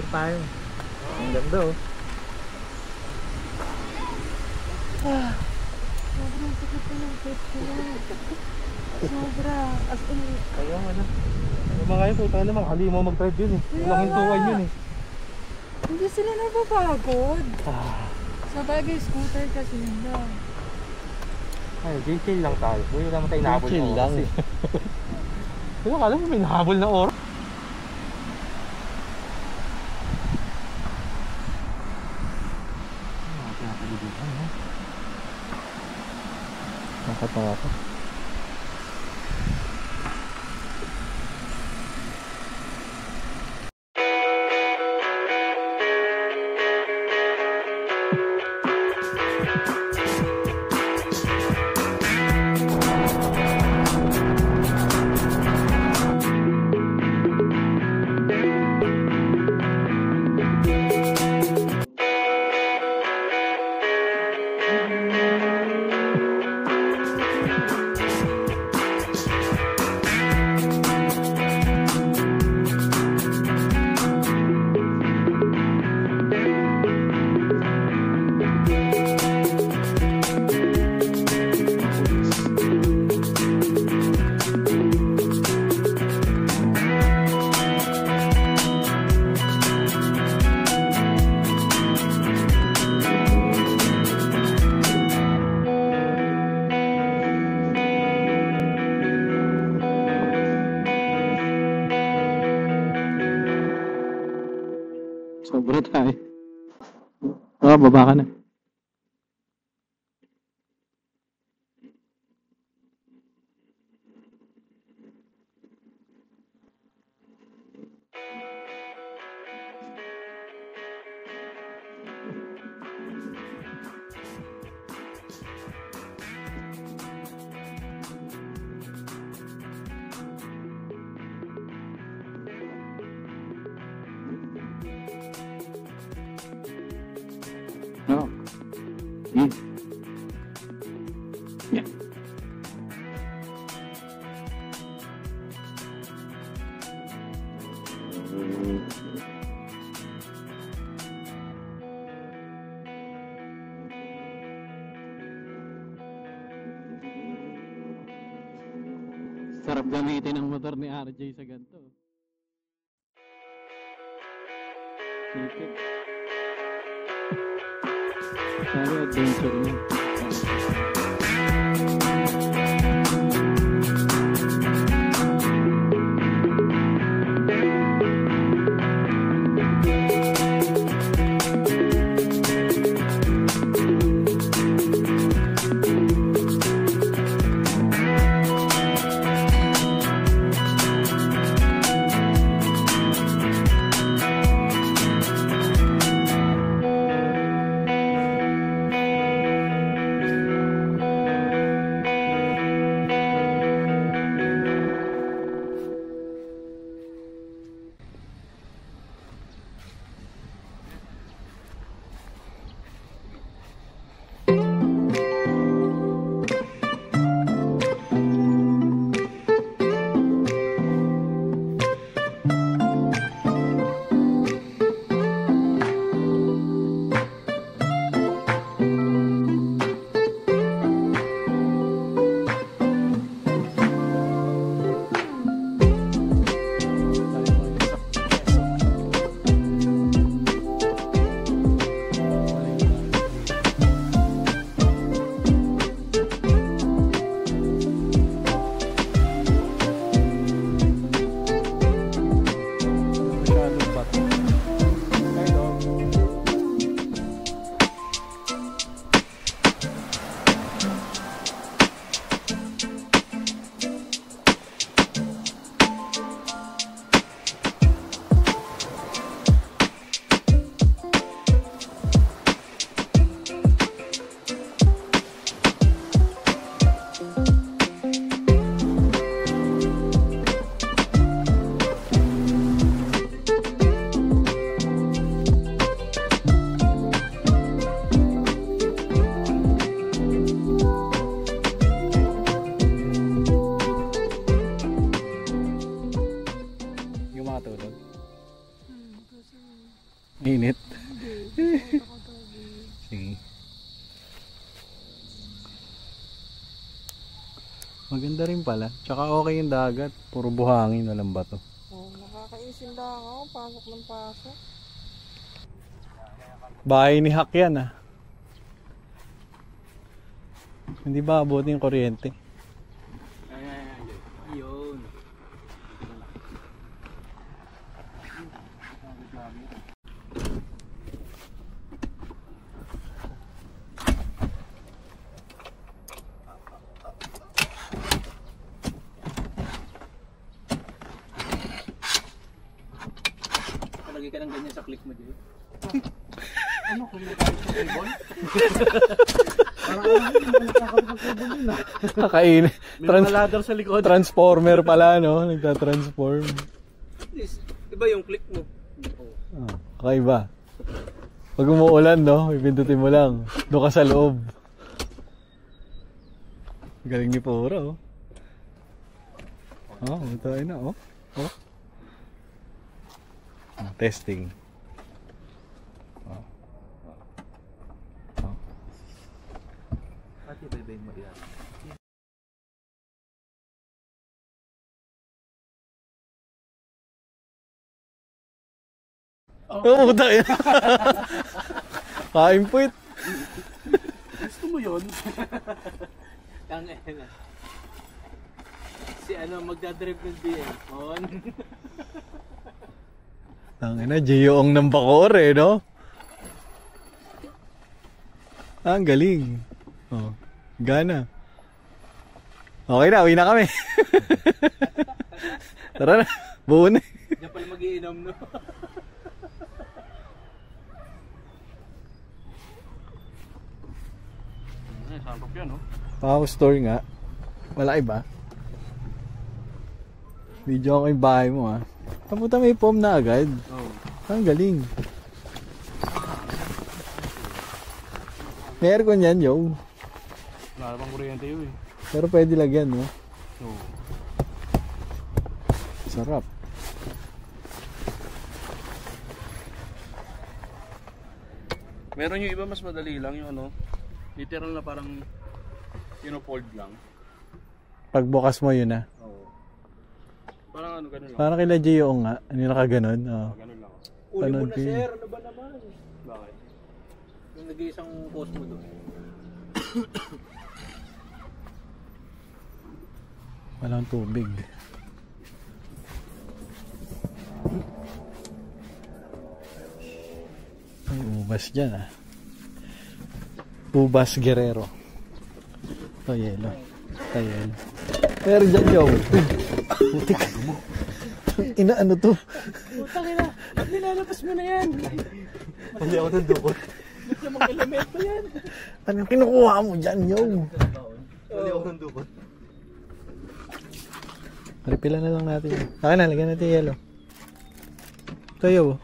tayo. Ang ganda oh. Sobrang sakit na ng picture. Sobra. As in. Kaya ano. Yung mga yun, puta naman, halimaw mag-drive yun eh. Walang hintuan yun eh. Hindi sila napapagod. Sa bagay, scooter kasi yun lang. Ay, chill lang tayo. Hindi naman tayo nahabol na oras eh. Pero akala mo may nahabol na oras. Nakatawa ko. Sobra tayo. Baba ka na. No. Yeah. Sarap gamitin ang motor ni RJ sa ganito. Sikip. Sabi adventure niya. Maganda rin pala. Tsaka okay yung dagat. Puro buhangin, walang bato. Oh, nakakaisin lang ako. Pasok ng pasok. Bahay ni Hak yan ah. Hindi ba abutin yung kuryente? Yun. Lagi ka ng ganyan sa click mo, Jay. Ano kung nagkakaroon sa table? Parang nakakapag-table yun ah. Kakain. May mga ladder sa likod. Transformer pala, no? Nagtatransform. Iba yung click mo. Oh, kakaiba. Pag umuulan, no? Ipindutin mo lang. Doon ka sa loob. Galing ni Pura, oh. Oh, ito ay na, oh. Oh. Testing. Oh. Oh. Pati bebe mo yan. Oh, puta yan. Kain puwit. Gusto mo yun? Tangina. Si ano magdadrive ng BM on. Tangina, Jiyoong ng Bacoor eh, no? Ah, ang galing. Oh, gana. Okay na, uwi na kami. Tara na, buo na. Diyan pala mag-iinom, no? Sarap yan, no? House tour nga. Malaki ba? Video ako yung bahay mo, ha? Kaputa may foam na agad. Oo. Ang galing. May aircon yan, yo. Wala namang kuryente yun, eh. Pero pwede lagyan, no? Oo. Sarap. Meron yung iba mas madali lang yung ano. Literal na parang fold lang. Pagbukas mo yun, ha? Oo. Parang ano, ganun lang. Parang kila Jiyoong nga. Ano yung nakaganon? Oh. Ganun lang. Uli mo na, sir. Ano ba naman? Bakit? Yung nag-iisang post mo doon. Walang tubig. May ubas dyan, ah. Ubas Guerrero. Ito yelo. Ito yelo. Pero dyan, yo. Putik. Ina, ano to? Putang ina, ba't nilalabas mo na yan? Hindi ako nandukot. Ba't yung mga elemento yan? Anong kinukuha mo dyan, yo? Hindi ako nandukot. Repilan na lang natin yun. Saka na, lagyan natin yelo. Ito, yo.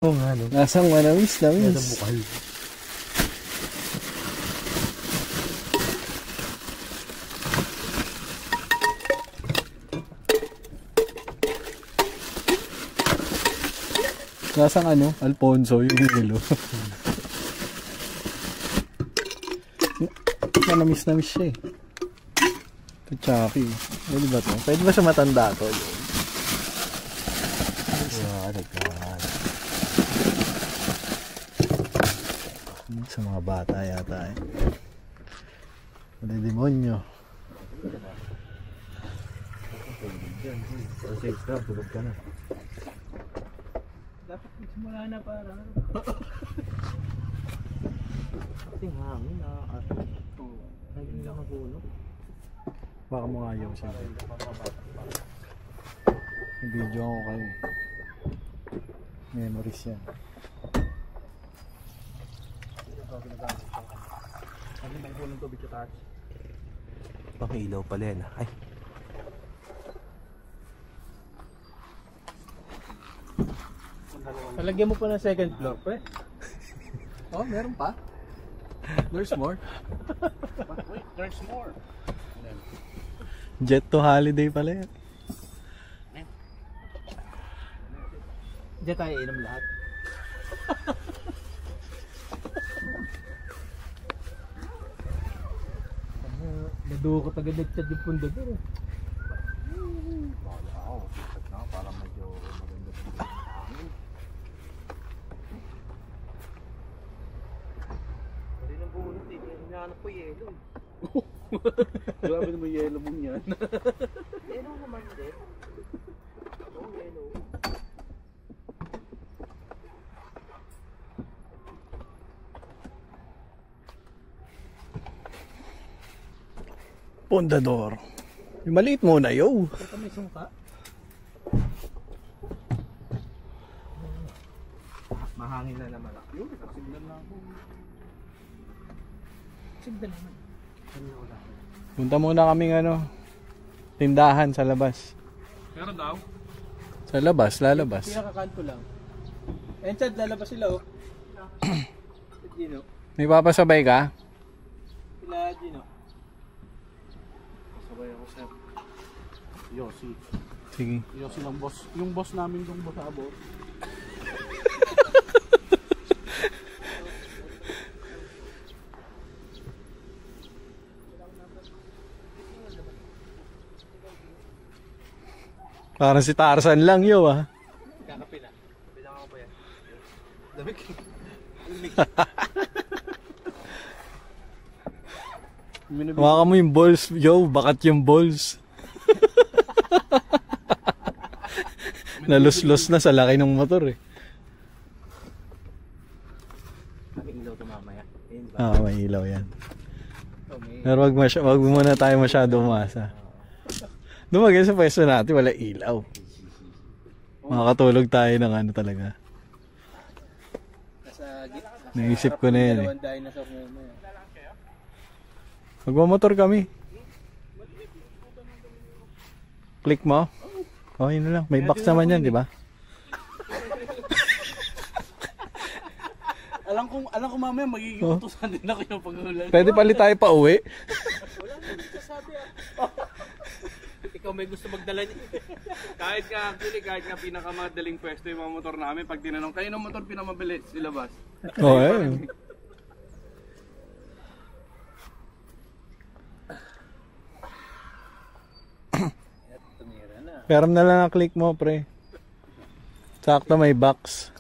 Oo nga, no? Nasang manamis. Nasang bukal. Nasang ano? Alfonso yung hilo. Manamis-namis siya eh. Ito Chucky. Pwede ba ito? Pwede ba sa matanda ito? Sa mga bata yata eh. Wala demonyo. Safe ka, tulog ka na. Dapat magsimula na para. Kasi hangin na. Hangin lang ang puno. Baka mo ayaw siya. Video ako kayo. Memories yan. Ano ba yung punong tubig sa taas? Pangilaw pala yan. Ay. Nalagyan mo pa ng second floor, pre. Oh, meron pa? There's more. Wait, there's more. Jet to holiday pala yan. Diyan tayo inom lahat. Naduko ko agad nagtad yung pundo doon. Parang medyo maganda sa hangin. Pwede nang bunot eh. Hinahanap ko yelo eh. Grabe naman yelo mo yan. Yelo naman din. Oo, yelo. Pondador. Yung maliit muna, yo. Ito may sungka. Mahangin na naman ako. Yun, nakasignan na ako. Sigdan naman. Punta muna kaming tindahan sa labas. Pero daw? Sa labas, lalabas. Pinakakanto lang. Enchad, lalabas sila oh. Gino. May papasabay ka? Sila Gino. Sabay ako sa Yossi. Sige. Yossi lang boss. Yung boss namin yung boss abot. Parang si Tarzan lang yo ah. Kakape na. Bilang ako pa yan. Lamig. Maka mo yung balls, yo, bakat yung balls. Naluslos na sa laki ng motor eh. May ilaw ito mamaya. May ilaw yan. Oh, may... Pero wag muna tayo masyado umasa. Dumagay sa pwesto natin, wala ilaw. Makakatulog tayo ng talaga. Naisip ko na yan eh. Magmamotor kami. Click mo? Oh, yun na lang. May box naman yan, di ba? Alam ko mamaya magiging utusan din ako yung paghulan. Pwede pali tayo pa uwi. Wala nang sasabi Ikaw may gusto magdala niya. Kahit nga pinakamadaling pwesto yung mga motor namin, pag tinanong kayo ng motor pinamabilis, ilabas. Oh, eh. Pero na lang ang click mo, pre. Sakto may box.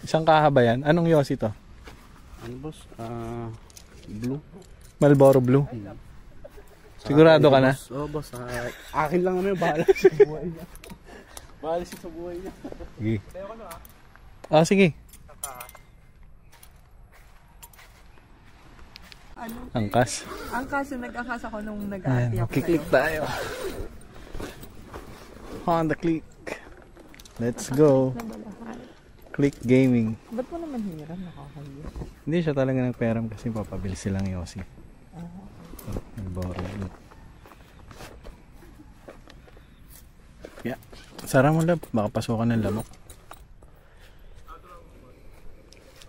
Isang kaha ba yan? Anong Yossi to? Ano boss? Blue. Marlboro Blue. Sigurado ka na? Oo boss. Akin lang naman yung bahala sa buhay niya. Bahala siya sa buhay niya. Sige. Sige. Angkas. Ang kaso nag-akas ako nung Ayan, nag-aati ako makiklik tayo. Honda Click. Let's go. Nabalahan. Click Gaming. Ba't mo naman hiram? Nakakahiya. Hindi siya talaga nagperam kasi papabili silang Yossi. Marlboro Blue. Yeah. Sara mo lab. Baka pasukan ng lamok.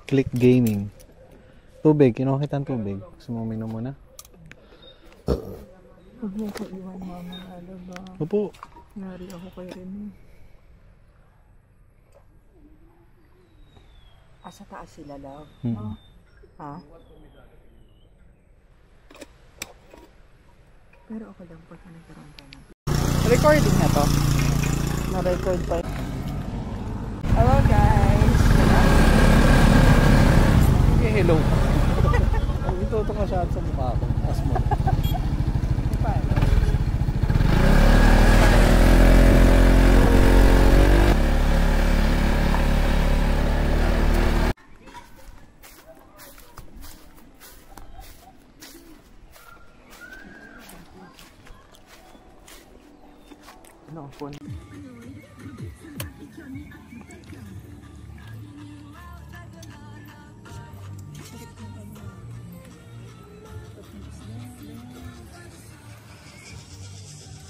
Click Gaming. Tubig. Kinuha kitang tubig. Gusto mo uminom muna? Huwag mo ko iwan, mama. Ano ba? Opo. Nari ako kay Rene. Sa taas sila, love? Ha? Pero ako lang pag nagkaroon ka na. Recording na to? Na-record pa. Hello guys! Okay, hello. Ito ka siya sa mukha ko. Asmo. Ano, phone?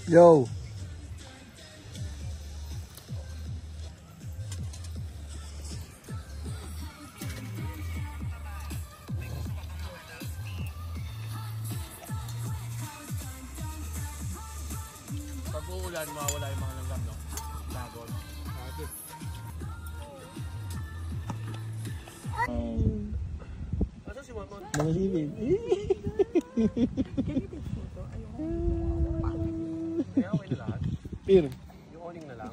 Yo! uulan, mawawala yung mga langgam, no? Lagon. Asa si Mamon? Mga hibig. Kaya okay na lahat. Pero, Yung awning na lang.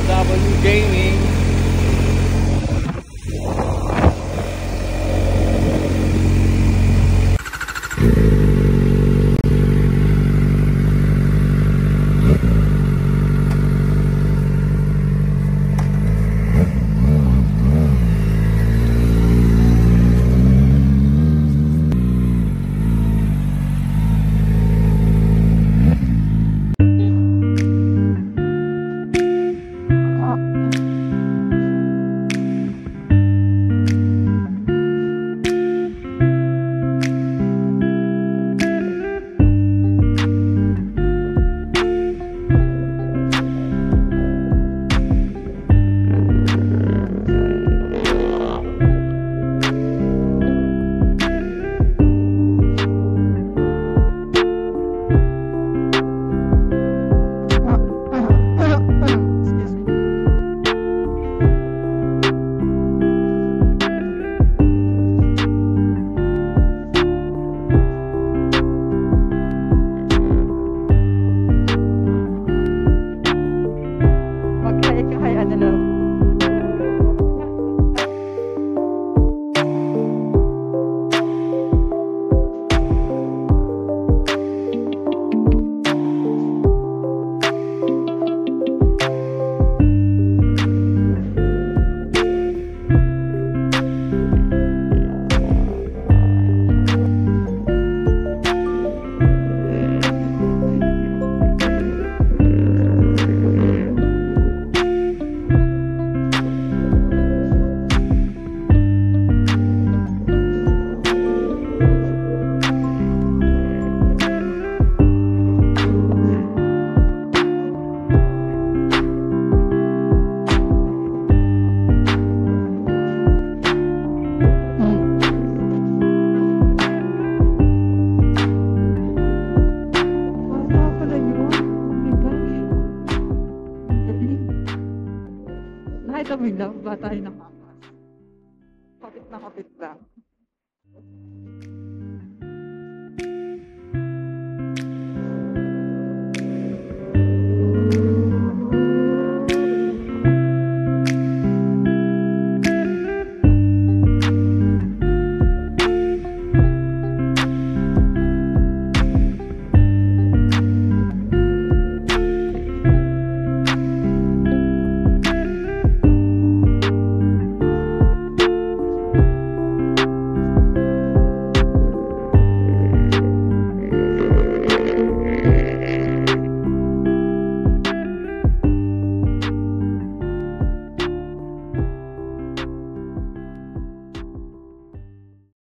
BMW Gaming. Nakita mo lang, ba tayo nakakas? Kapit na kapit lang.